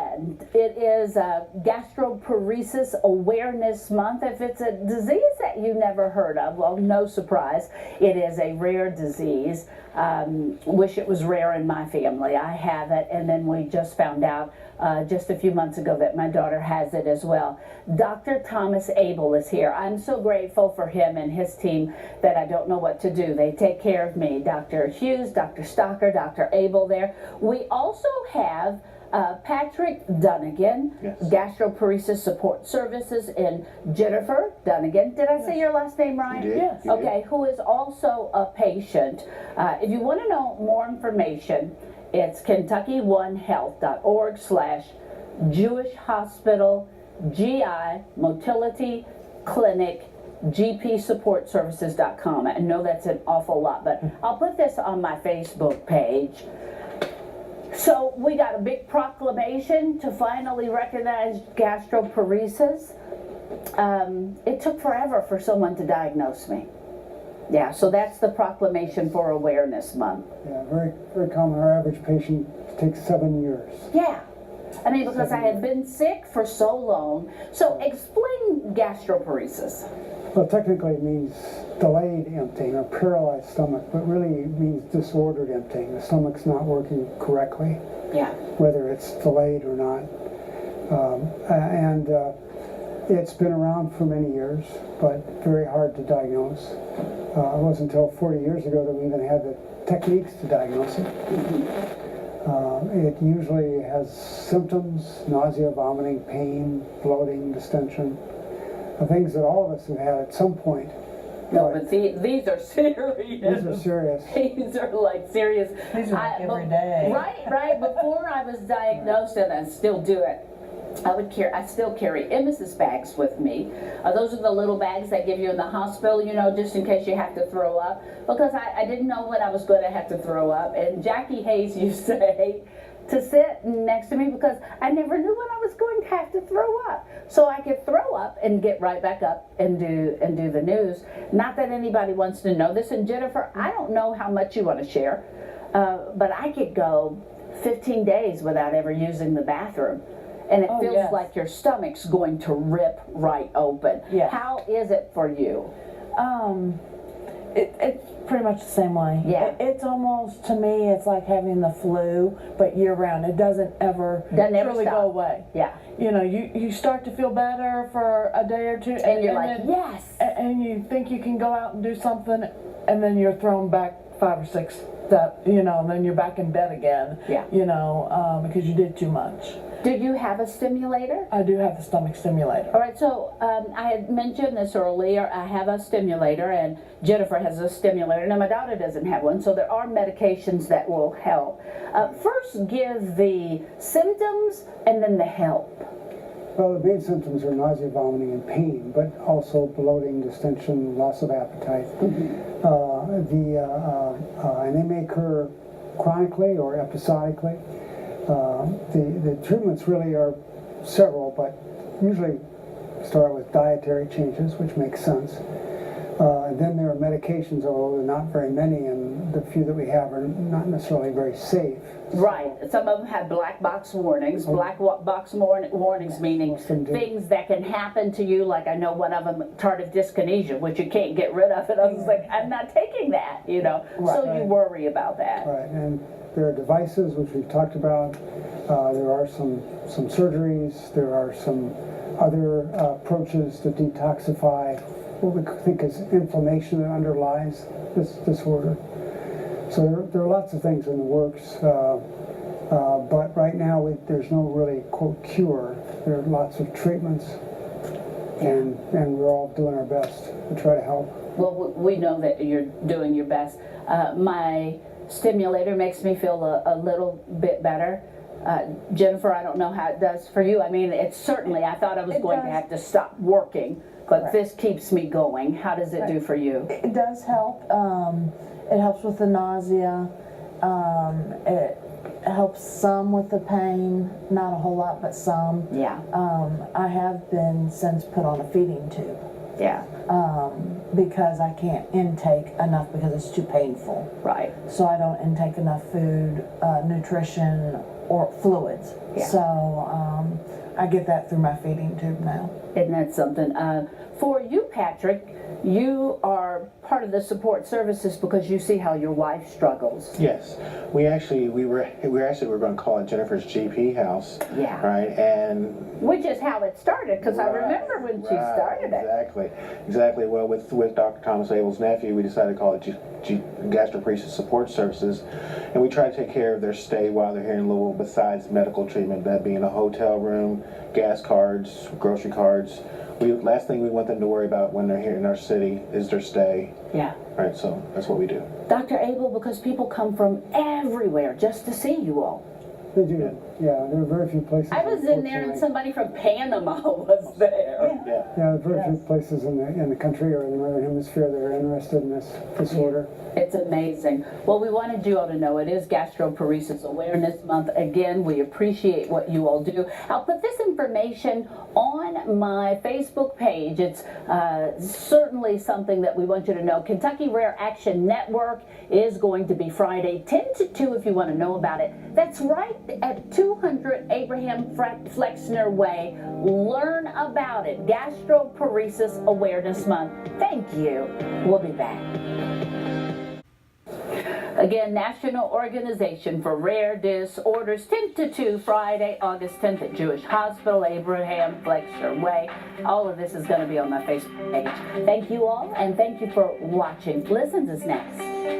again, it is Gastroparesis Awareness Month. If it's a disease that you never heard of, well, no surprise, it is a rare disease. Wish it was rare in my family. I have it, and then we just found out just a few months ago that my daughter has it as well. Dr. Thomas Abel is here. I'm so grateful for him and his team that I don't know what to do. They take care of me. Dr. Hughes, Dr. Stocker, Dr. Abel there. We also have Patrick Dunegan, yes. Gastroparesis Support Services, and Jennifer Dunegan. Did I say your last name right? You did. Yes. You Okay, who is also a patient. If you want to know more information, it's KentuckyOneHealth.org/Jewish Hospital GI Motility Clinic GPSupportServices.com. I know that's an awful lot, but I'll put this on my Facebook page. So we got a big proclamation to finally recognize gastroparesis. It took forever for someone to diagnose me. Yeah, so that's the proclamation for Awareness Month. Yeah, very, very common. Our average patient takes 7 years. Yeah. I mean, because I had been sick for so long. So explain gastroparesis. Well, technically it means delayed emptying or paralyzed stomach, but really it means disordered emptying. The stomach's not working correctly, Yeah. whether it's delayed or not. It's been around for many years, but very hard to diagnose. It wasn't until 40 years ago that we even had the techniques to diagnose it. It usually has symptoms: nausea, vomiting, pain, bloating, distension, things that all of us have had at some point. No, but these are serious. These are serious. These are like serious. These are like every day. Right. Before I was diagnosed, and I still do it, I still carry emesis bags with me. Those are the little bags they give you in the hospital, you know, just in case you have to throw up. Because I didn't know when I was going to have to throw up. And Jackie Hayes used to hate to sit next to me because I never knew when I was going to have to throw up. So I could throw up and get right back up and do the news. Not that anybody wants to know this. And Jennifer, I don't know how much you want to share, but I could go 15 days without ever using the bathroom. And it feels yes. like your stomach's going to rip right open. Yeah. How is it for you? It's pretty much the same way. Yeah. It's almost, to me, it's like having the flu, but year round. It doesn't ever Doesn't go away. Yeah. You know, you start to feel better for a day or two, And you're like, then, yes. and you think you can go out and do something, and then you're thrown back 5 or 6 steps, you know, and then you're back in bed again. Yeah. You know, because you did too much. Do you have a stimulator? I do have the stomach stimulator. All right, so I had mentioned this earlier. I have a stimulator, and Jennifer has a stimulator. Now, my daughter doesn't have one, so there are medications that will help. First, give the symptoms and then the help. Well, the main symptoms are nausea, vomiting, and pain, but also bloating, distension, loss of appetite. And they may occur chronically or episodically. The treatments really are several, but usually start with dietary changes, which makes sense. And then there are medications, although there are not very many, and the few that we have are not necessarily very safe. Right. Some of them have black box warnings. Black box warnings meaning things that can happen to you. Like I know one of them, tardive dyskinesia, which you can't get rid of. And I was like, I'm not taking that, you know. Right. So you worry about that. Right. And there are devices, which we've talked about. There are some surgeries. There are some other approaches to detoxify what we think is inflammation that underlies this disorder. So there are lots of things in the works, but right now there's no really, quote, cure. There are lots of treatments, and we're all doing our best to try to help. Well, we know that you're doing your best. My stimulator makes me feel a little bit better. Jennifer, I don't know how it does for you. I mean, it's certainly, I thought I was going to have to stop working, but this keeps me going. How does it do for you? It does help. It helps with the nausea. It helps some with the pain, not a whole lot, but some. Yeah. I have been since put on a feeding tube. Yeah. Because I can't intake enough because it's too painful. Right. So I don't intake enough food, nutrition, or fluids. Yeah. So I get that through my feeding tube now. Isn't that something? For you, Patrick, you are part of the support services because you see how your wife struggles. Yes, we were going to call it Jennifer's GP house. Yeah. Right, and Which is how it started, because I Right, remember when she right, started it. Exactly. Well, with Dr. Thomas Abel's nephew, we decided to call it Gastroparesis Support Services, and we try to take care of their stay while they're here in Louisville. Besides medical treatment, that being a hotel room, gas cards, grocery cards. Last thing we want them to worry about when they're here in our city is their stay. Yeah. Right. So that's what we do. Dr. Abel, because people come from everywhere just to see you all. They do, yeah, there are very few places. I was in there and unfortunately. somebody from Panama was there. Yeah. Yeah, very few places in the country or the Northern Hemisphere that are interested in this disorder. It's amazing. Well, we wanted you all to know it is Gastroparesis Awareness Month. Again, we appreciate what you all do. I'll put this information on my Facebook page. It's certainly something that we want you to know. Kentucky Rare Action Network is going to be Friday 10 to 2 if you want to know about it. That's right at 200 Abraham Flexner Way. Learn about it. Gastroparesis Awareness Month. Thank you. We'll be back. Again, National Organization for Rare Disorders, 10 to 2, Friday, August 10th at Jewish Hospital, Abraham Flexner Way. All of this is going to be on my Facebook page. Thank you all, and thank you for watching. Listens is next.